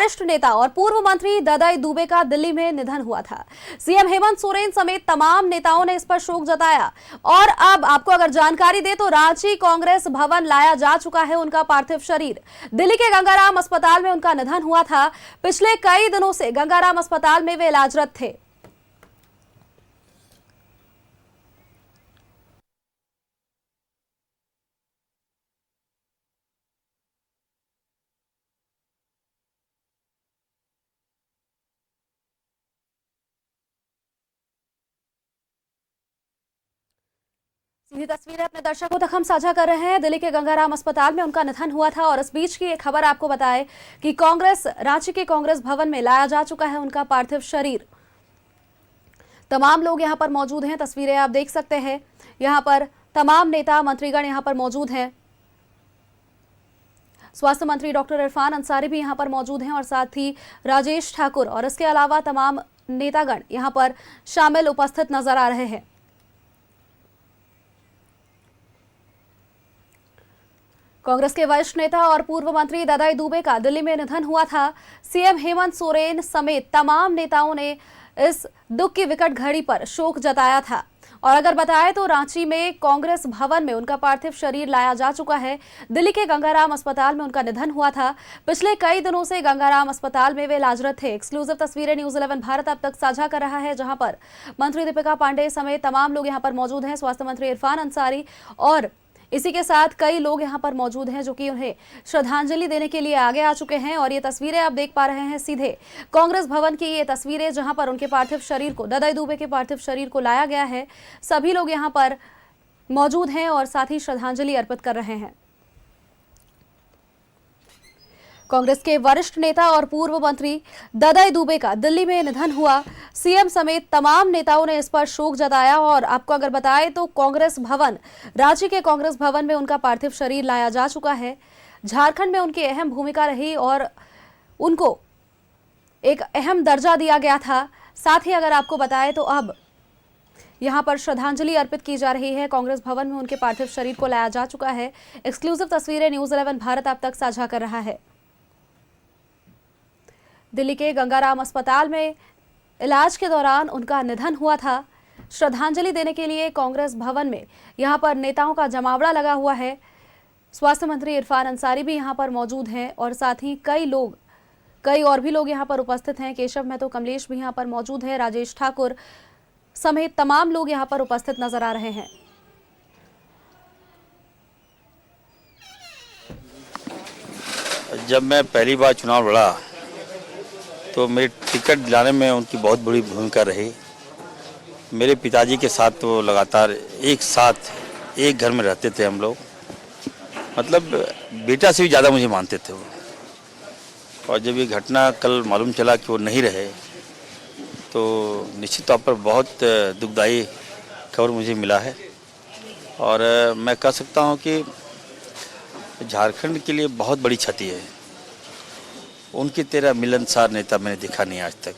वरिष्ठ नेता और पूर्व मंत्री ददाई दुबे का दिल्ली में निधन हुआ था। सीएम हेमंत सोरेन समेत तमाम नेताओं ने इस पर शोक जताया और अब आपको अगर जानकारी दे तो रांची कांग्रेस भवन लाया जा चुका है उनका पार्थिव शरीर। दिल्ली के गंगाराम अस्पताल में उनका निधन हुआ था। पिछले कई दिनों से गंगाराम अस्पताल में वे इलाजरत थे। सीधी तस्वीरें अपने दर्शकों तक हम साझा कर रहे हैं। दिल्ली के गंगाराम अस्पताल में उनका निधन हुआ था और इस बीच की एक खबर आपको बताएं कि रांची के कांग्रेस भवन में लाया जा चुका है उनका पार्थिव शरीर। तमाम लोग यहां पर मौजूद हैं। तस्वीरें आप देख सकते हैं। यहां पर तमाम नेता मंत्रीगण यहां पर मौजूद हैं। स्वास्थ्य मंत्री डॉक्टर इरफान अंसारी भी यहां पर मौजूद हैं और साथ ही राजेश ठाकुर और इसके अलावा तमाम नेतागण यहां पर शामिल उपस्थित नजर आ रहे हैं। कांग्रेस के वरिष्ठ नेता और पूर्व मंत्री ददाई दुबे का दिल्ली में निधन हुआ था। सीएम हेमंत सोरेन समेत तमाम नेताओं ने इस दुख की विकट घड़ी पर शोक जताया था और अगर बताएं तो रांची में कांग्रेस भवन में उनका पार्थिव शरीर लाया जा चुका है। दिल्ली के गंगाराम अस्पताल में उनका निधन हुआ था। पिछले कई दिनों से गंगाराम अस्पताल में वे इलाजरत थे। एक्सक्लूसिव तस्वीरें न्यूज़ 11 भारत अब तक साझा कर रहा है, जहां पर मंत्री दीपिका पांडेय समेत तमाम लोग यहां पर मौजूद हैं। स्वास्थ्य मंत्री इरफान अंसारी और इसी के साथ कई लोग यहां पर मौजूद हैं जो कि उन्हें श्रद्धांजलि देने के लिए आगे आ चुके हैं। और ये तस्वीरें आप देख पा रहे हैं सीधे कांग्रेस भवन की ये तस्वीरें, जहां पर उनके पार्थिव शरीर को, ददाई दुबे के पार्थिव शरीर को लाया गया है। सभी लोग यहां पर मौजूद हैं और साथ ही श्रद्धांजलि अर्पित कर रहे हैं। कांग्रेस के वरिष्ठ नेता और पूर्व मंत्री ददाई दुबे का दिल्ली में निधन हुआ। सीएम समेत तमाम नेताओं ने इस पर शोक जताया और आपको अगर बताएं तो कांग्रेस भवन, रांची के कांग्रेस भवन में उनका पार्थिव शरीर लाया जा चुका है। झारखंड में उनकी अहम भूमिका रही और उनको एक अहम दर्जा दिया गया था। साथ ही अगर आपको बताएं तो अब यहां पर श्रद्धांजलि अर्पित की जा रही है। कांग्रेस भवन में उनके पार्थिव शरीर को लाया जा चुका है। एक्सक्लूसिव तस्वीरें न्यूज़ 11 भारत अब तक साझा कर रहा है। दिल्ली के गंगाराम अस्पताल में इलाज के दौरान उनका निधन हुआ था। श्रद्धांजलि देने के लिए कांग्रेस भवन में यहां पर नेताओं का जमावड़ा लगा हुआ है। स्वास्थ्य मंत्री इरफान अंसारी भी यहां पर मौजूद हैं और साथ ही कई और भी लोग यहां पर उपस्थित हैं। केशव महतो कमलेश भी यहां पर मौजूद है। राजेश ठाकुर समेत तमाम लोग यहां पर उपस्थित नजर आ रहे हैं। जब मैं पहली बार चुनाव लड़ा तो मेरे टिकट दिलाने में उनकी बहुत बड़ी भूमिका रही। मेरे पिताजी के साथ तो लगातार एक साथ एक घर में रहते थे हम लोग, मतलब बेटा से भी ज़्यादा मुझे मानते थे वो। और जब ये घटना कल मालूम चला कि वो नहीं रहे तो निश्चित तौर पर बहुत दुखदाई खबर मुझे मिला है। और मैं कह सकता हूँ कि झारखंड के लिए बहुत बड़ी क्षति है। उनकी तरह मिलनसार नेता मैंने देखा नहीं आज तक।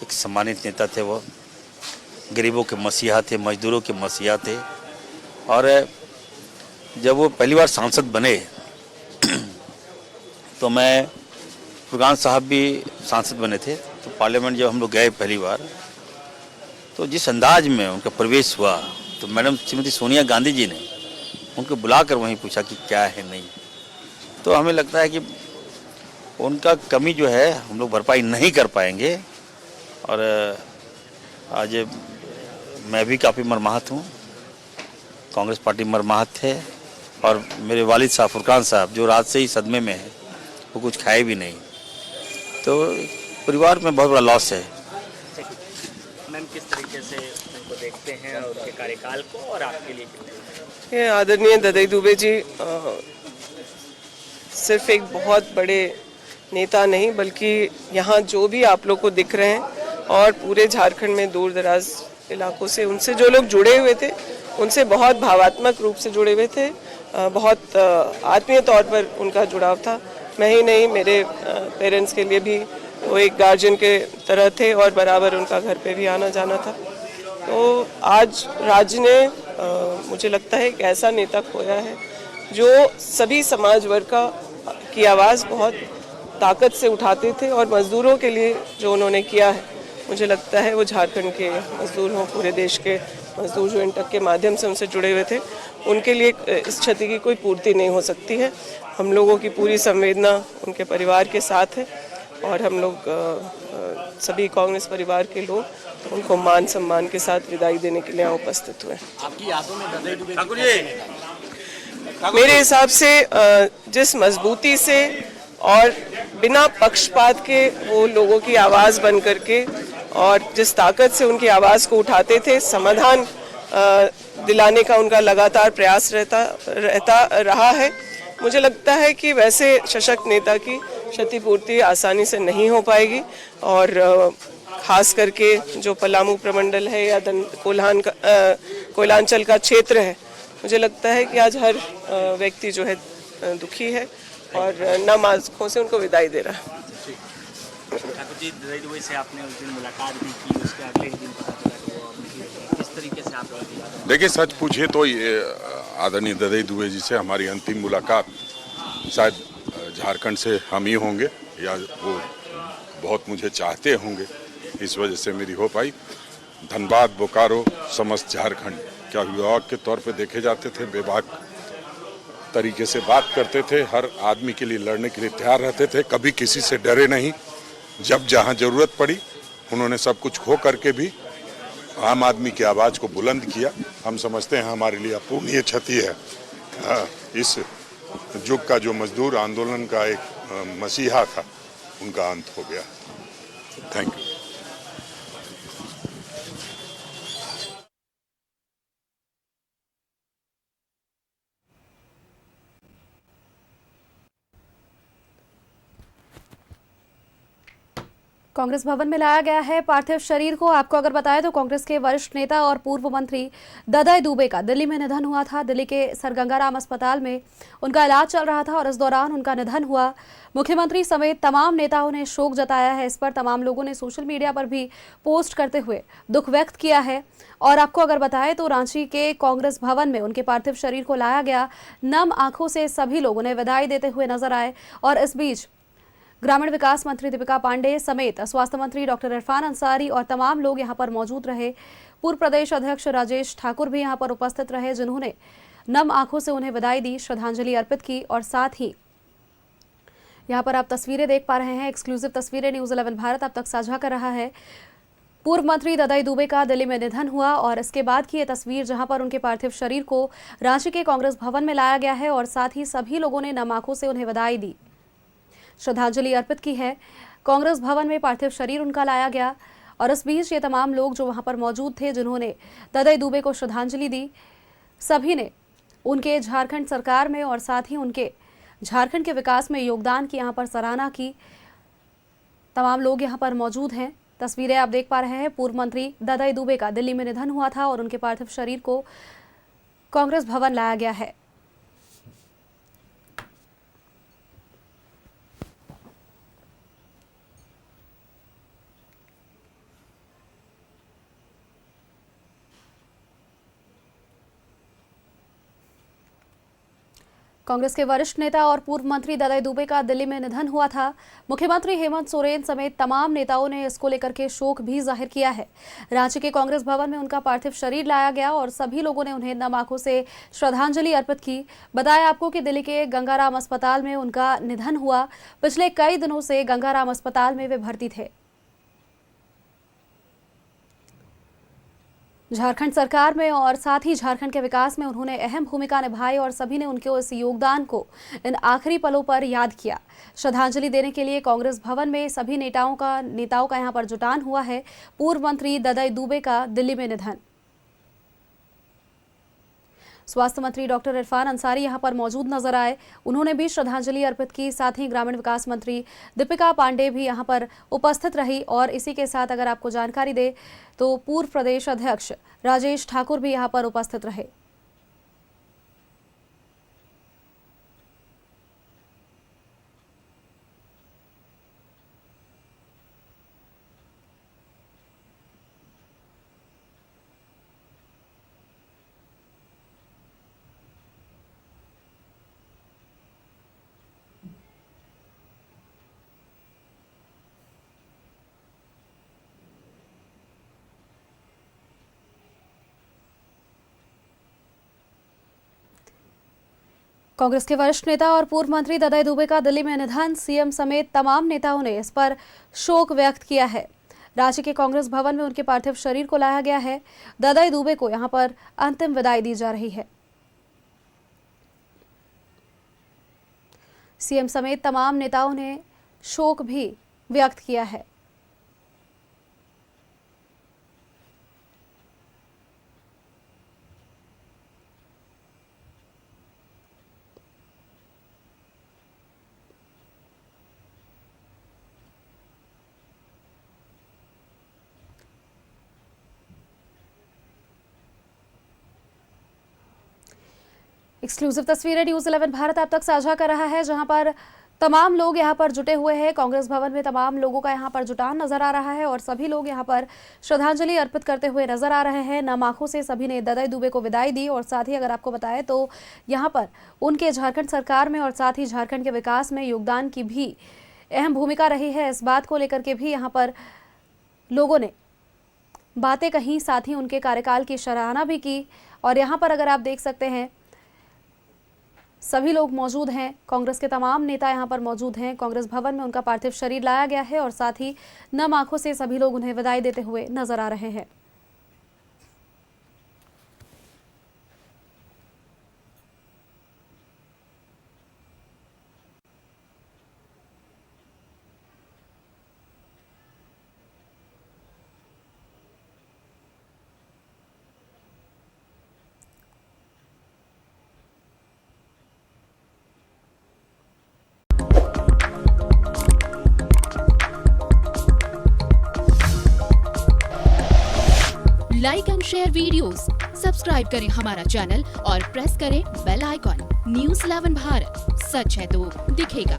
एक सम्मानित नेता थे वो, गरीबों के मसीहा थे, मजदूरों के मसीहा थे। और जब वो पहली बार सांसद बने तो मैं, फुरकान साहब भी सांसद बने थे, तो पार्लियामेंट जब हम लोग गए पहली बार तो जिस अंदाज में उनका प्रवेश हुआ तो मैडम श्रीमती सोनिया गांधी जी ने उनको बुलाकर वहीं पूछा कि क्या है नहीं। तो हमें लगता है कि उनका कमी जो है हम लोग भरपाई नहीं कर पाएंगे। और आज मैं भी काफ़ी मर्माहत हूँ, कांग्रेस पार्टी मर्माहत है। और मेरे वालिद साहब फुरकान साहब जो रात से ही सदमे में है, वो कुछ खाए भी नहीं, तो परिवार में बहुत बड़ा लॉस है। मैम, किस तरीके से उनको देखते हैं और उनके कार्यकाल को, और आपके लिए ये आदरणीय ददाई दुबे जी सिर्फ एक बहुत बड़े नेता नहीं, बल्कि यहाँ जो भी आप लोग को दिख रहे हैं और पूरे झारखंड में दूर दराज इलाकों से उनसे जो लोग जुड़े हुए थे, उनसे बहुत भावात्मक रूप से जुड़े हुए थे। बहुत आत्मीय तौर पर उनका जुड़ाव था। मैं ही नहीं, मेरे पेरेंट्स के लिए भी वो एक गार्जियन के तरह थे और बराबर उनका घर पे भी आना जाना था। तो आज राज्य ने मुझे लगता है एक ऐसा नेता खोया है जो सभी समाज वर्ग की आवाज़ बहुत ताकत से उठाते थे और मज़दूरों के लिए जो उन्होंने किया है, मुझे लगता है वो झारखंड के मज़दूर हों, पूरे देश के मज़दूर जो इंटक के माध्यम से उनसे जुड़े हुए थे, उनके लिए इस क्षति की कोई पूर्ति नहीं हो सकती है। हम लोगों की पूरी संवेदना उनके परिवार के साथ है और हम लोग सभी कांग्रेस परिवार के लोग उनको मान सम्मान के साथ विदाई देने के लिए यहाँ उपस्थित हुए। आपकी यादों में ददई दुबे मेरे हिसाब से जिस मजबूती से और बिना पक्षपात के वो लोगों की आवाज़ बन करके और जिस ताकत से उनकी आवाज़ को उठाते थे, समाधान दिलाने का उनका लगातार प्रयास रहता रहा है। मुझे लगता है कि वैसे सशक्त नेता की क्षतिपूर्ति आसानी से नहीं हो पाएगी और खास करके जो पलामू प्रमंडल है या कोयलांचल का क्षेत्र है, मुझे लगता है कि आज हर व्यक्ति जो है दुखी है और नम आंखों से उनको विदाई दे रहा है। ठाकुर जी, ददई दुबे से आपने उस दिन मुलाकात भी की, उसके अगले ही दिन पता चला कि वो अपनी किस तरीके से आप लोग देखिए, सच पूछे तो ये आदरणीय ददई दुबे जी से हमारी अंतिम मुलाकात शायद झारखंड से हम ही होंगे या वो बहुत मुझे चाहते होंगे, इस वजह से मेरी हो पाई। धनबाद, बोकारो, समस्त झारखंड क्या अभिभावक के तौर पे देखे जाते थे, बेबाक तरीके से बात करते थे, हर आदमी के लिए लड़ने के लिए तैयार रहते थे, कभी किसी से डरे नहीं। जब जहां जरूरत पड़ी उन्होंने सब कुछ खो करके भी आम आदमी की आवाज़ को बुलंद किया। हम समझते हैं हमारे लिए अपूर्णीय क्षति है। इस युग का जो मजदूर आंदोलन का एक मसीहा था, उनका अंत हो गया। Thank you. कांग्रेस भवन में लाया गया है पार्थिव शरीर को। आपको अगर बताएं तो कांग्रेस के वरिष्ठ नेता और पूर्व मंत्री ददई दुबे का दिल्ली में निधन हुआ था। दिल्ली के सर गंगाराम अस्पताल में उनका इलाज चल रहा था और इस दौरान उनका निधन हुआ। मुख्यमंत्री समेत तमाम नेताओं ने शोक जताया है। इस पर तमाम लोगों ने सोशल मीडिया पर भी पोस्ट करते हुए दुख व्यक्त किया है। और आपको अगर बताएं तो रांची के कांग्रेस भवन में उनके पार्थिव शरीर को लाया गया। नम आंखों से सभी लोगों ने विदाई देते हुए नजर आए और इस बीच ग्रामीण विकास मंत्री दीपिका पांडे समेत स्वास्थ्य मंत्री डॉक्टर इरफान अंसारी और तमाम लोग यहां पर मौजूद रहे। पूर्व प्रदेश अध्यक्ष राजेश ठाकुर भी यहां पर उपस्थित रहे, जिन्होंने नम आंखों से उन्हें विदाई दी, श्रद्धांजलि अर्पित की। और साथ ही यहां पर आप तस्वीरें देख पा रहे हैं, एक्सक्लूसिव तस्वीरें न्यूज़ 11 भारत अब तक साझा कर रहा है। पूर्व मंत्री ददई दुबे का दिल्ली में निधन हुआ और इसके बाद की ये तस्वीर जहां पर उनके पार्थिव शरीर को रांची के कांग्रेस भवन में लाया गया है और साथ ही सभी लोगों ने नम आंखों से उन्हें विदाई दी, श्रद्धांजलि अर्पित की है। कांग्रेस भवन में पार्थिव शरीर उनका लाया गया और इस बीच ये तमाम लोग जो वहां पर मौजूद थे, जिन्होंने ददई दुबे को श्रद्धांजलि दी, सभी ने उनके झारखंड सरकार में और साथ ही उनके झारखंड के विकास में योगदान की यहां पर सराहना की। तमाम लोग यहां पर मौजूद हैं। तस्वीरें आप देख पा रहे हैं। पूर्व मंत्री ददई दुबे का दिल्ली में निधन हुआ था और उनके पार्थिव शरीर को कांग्रेस भवन लाया गया है। कांग्रेस के वरिष्ठ नेता और पूर्व मंत्री ददई दुबे का दिल्ली में निधन हुआ था। मुख्यमंत्री हेमंत सोरेन समेत तमाम नेताओं ने इसको लेकर के शोक भी जाहिर किया है। रांची के कांग्रेस भवन में उनका पार्थिव शरीर लाया गया और सभी लोगों ने उन्हें नम आंखों से श्रद्धांजलि अर्पित की। बताया आपको कि दिल्ली के गंगाराम अस्पताल में उनका निधन हुआ। पिछले कई दिनों से गंगाराम अस्पताल में वे भर्ती थे। झारखंड सरकार में और साथ ही झारखंड के विकास में उन्होंने अहम भूमिका निभाई और सभी ने उनके इस योगदान को इन आखिरी पलों पर याद किया। श्रद्धांजलि देने के लिए कांग्रेस भवन में सभी नेताओं का यहां पर जुटान हुआ है। पूर्व मंत्री ददई दुबे का दिल्ली में निधन। स्वास्थ्य मंत्री डॉक्टर इरफान अंसारी यहां पर मौजूद नजर आए, उन्होंने भी श्रद्धांजलि अर्पित की। साथ ही ग्रामीण विकास मंत्री दीपिका पांडे भी यहां पर उपस्थित रही। और इसी के साथ अगर आपको जानकारी दे तो पूर्व प्रदेश अध्यक्ष राजेश ठाकुर भी यहां पर उपस्थित रहे। कांग्रेस के वरिष्ठ नेता और पूर्व मंत्री ददाई दुबे का दिल्ली में निधन, सीएम समेत तमाम नेताओं ने इस पर शोक व्यक्त किया है। रांची के कांग्रेस भवन में उनके पार्थिव शरीर को लाया गया है। ददाई दुबे को यहां पर अंतिम विदाई दी जा रही है। सीएम समेत तमाम नेताओं ने शोक भी व्यक्त किया है। एक्सक्लूसिव तस्वीरें न्यूज़ 11 भारत आप तक साझा कर रहा है, जहां पर तमाम लोग यहां पर जुटे हुए हैं। कांग्रेस भवन में तमाम लोगों का यहां पर जुटान नजर आ रहा है और सभी लोग यहां पर श्रद्धांजलि अर्पित करते हुए नजर आ रहे हैं। नम आंखों से सभी ने ददाई दुबे को विदाई दी और साथ ही अगर आपको बताएं तो यहां पर उनके झारखंड सरकार में और साथ ही झारखंड के विकास में योगदान की भी अहम भूमिका रही है। इस बात को लेकर के भी यहाँ पर लोगों ने बातें कही, साथ ही उनके कार्यकाल की सराहना भी की। और यहाँ पर अगर आप देख सकते हैं सभी लोग मौजूद हैं, कांग्रेस के तमाम नेता यहां पर मौजूद हैं। कांग्रेस भवन में उनका पार्थिव शरीर लाया गया है और साथ ही नम आंखों से सभी लोग उन्हें विदाई देते हुए नजर आ रहे हैं। Like and share videos, subscribe करें हमारा चैनल और प्रेस करें बेल आइकॉन। न्यूज़ 11 भारत, सच है तो दिखेगा।